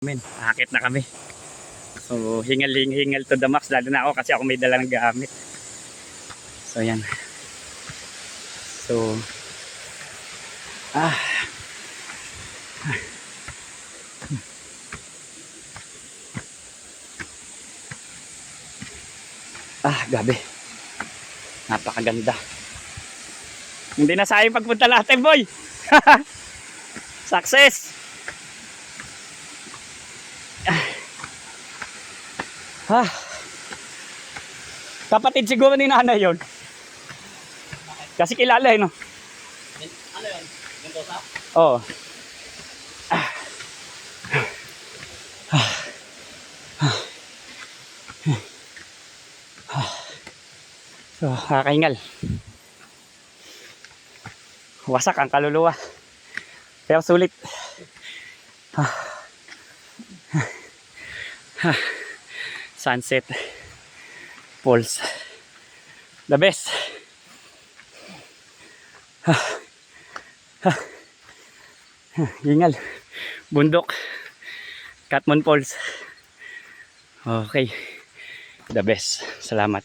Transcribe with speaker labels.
Speaker 1: Akit na kami. So hingal to the max, lalo na ako kasi ako may dala ng gamit. So yan. So gabi. Napakaganda. Hindi na sayang pagpunta natin, boy. Success. Kapatid siguro ni nanay yun. Kasi kilala eh, no?
Speaker 2: Ano yun? Mendoza?
Speaker 1: Oo. So, kakaingal. Wasak ang kaluluwa. Pero sulit. Sunset Falls. The best. Ingal. Bundok. Katmon Falls. Okay. The best. Salamat.